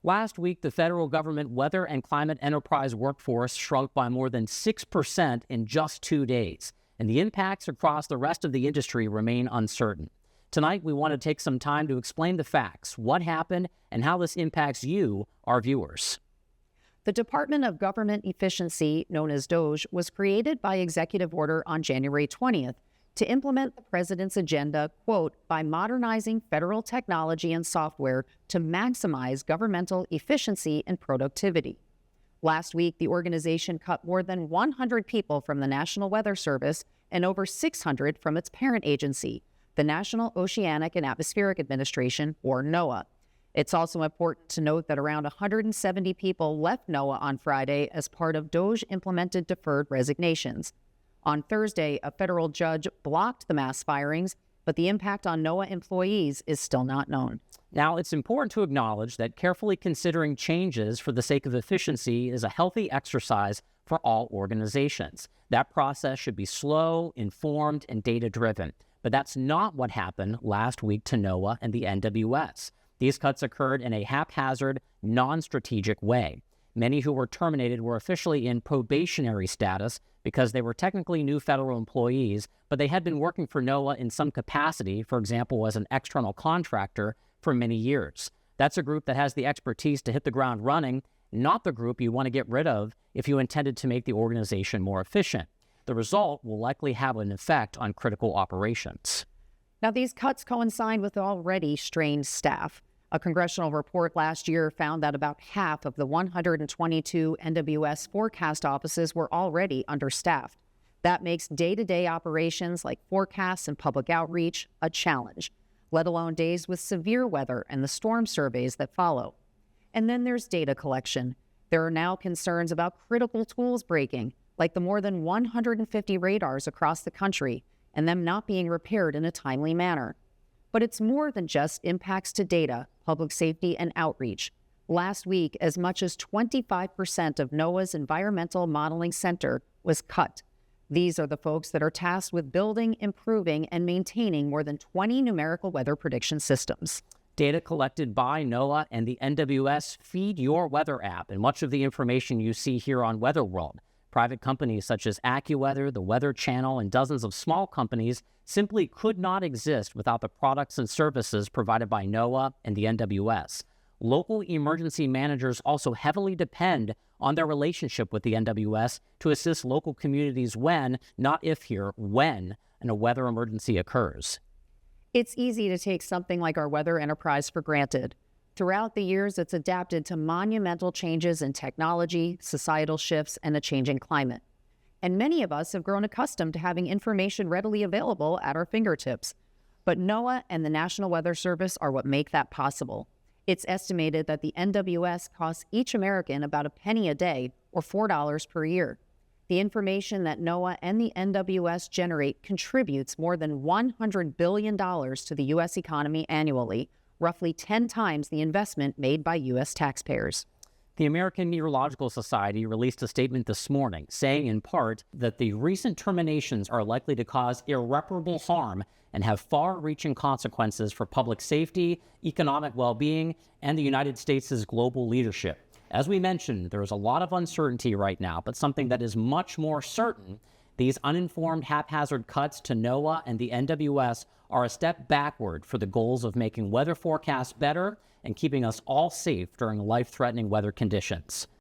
Last week, the federal government weather and climate enterprise workforce shrunk by more than 6% in just 2 days, and the impacts across the rest of the industry remain uncertain. Tonight, we want to take some time to explain the facts, what happened, and how this impacts you, our viewers. The Department of Government Efficiency, known as DOGE, was created by executive order on January 20th to implement the president's agenda, quote, by modernizing federal technology and software to maximize governmental efficiency and productivity. Last week, the organization cut more than 100 people from the National Weather Service and over 600 from its parent agency, the National Oceanic and Atmospheric Administration, or NOAA. It's also important to note that around 170 people left NOAA on Friday as part of DOGE-implemented deferred resignations. On Thursday, a federal judge blocked the mass firings, but the impact on NOAA employees is still not known. Now, it's important to acknowledge that carefully considering changes for the sake of efficiency is a healthy exercise for all organizations. That process should be slow, informed, and data-driven. But that's not what happened last week to NOAA and the NWS. These cuts occurred in a haphazard, non-strategic way. Many who were terminated were officially in probationary status because they were technically new federal employees, but they had been working for NOAA in some capacity, for example, as an external contractor, for many years. That's a group that has the expertise to hit the ground running, not the group you want to get rid of if you intended to make the organization more efficient. The result will likely have an effect on critical operations. Now, these cuts coincide with already strained staff. A congressional report last year found that about half of the 122 NWS forecast offices were already understaffed. That makes day-to-day operations like forecasts and public outreach a challenge, let alone days with severe weather and the storm surveys that follow. And then there's data collection. There are now concerns about critical tools breaking, like the more than 150 radars across the country, and them not being repaired in a timely manner. But it's more than just impacts to data, public safety, and outreach. Last week, as much as 25% of NOAA's Environmental Modeling Center was cut. These are the folks that are tasked with building, improving, and maintaining more than 20 numerical weather prediction systems. Data collected by NOAA and the NWS feed your weather app and much of the information you see here on Weather World. Private companies such as AccuWeather, the Weather Channel, and dozens of small companies simply could not exist without the products and services provided by NOAA and the NWS. Local emergency managers also heavily depend on their relationship with the NWS to assist local communities when, not if here, when, a weather emergency occurs. It's easy to take something like our weather enterprise for granted. Throughout the years, it's adapted to monumental changes in technology, societal shifts, and a changing climate. And many of us have grown accustomed to having information readily available at our fingertips. But NOAA and the National Weather Service are what make that possible. It's estimated that the NWS costs each American about a penny a day, or $4 per year. The information that NOAA and the NWS generate contributes more than $100 billion to the U.S. economy annually, roughly 10 times the investment made by U.S. taxpayers. The American Meteorological Society released a statement this morning saying in part that the recent terminations are likely to cause irreparable harm and have far-reaching consequences for public safety, economic well-being, and the United States' global leadership. As we mentioned, there is a lot of uncertainty right now, but something that is much more certain: these uninformed, haphazard cuts to NOAA and the NWS are a step backward for the goals of making weather forecasts better and keeping us all safe during life-threatening weather conditions.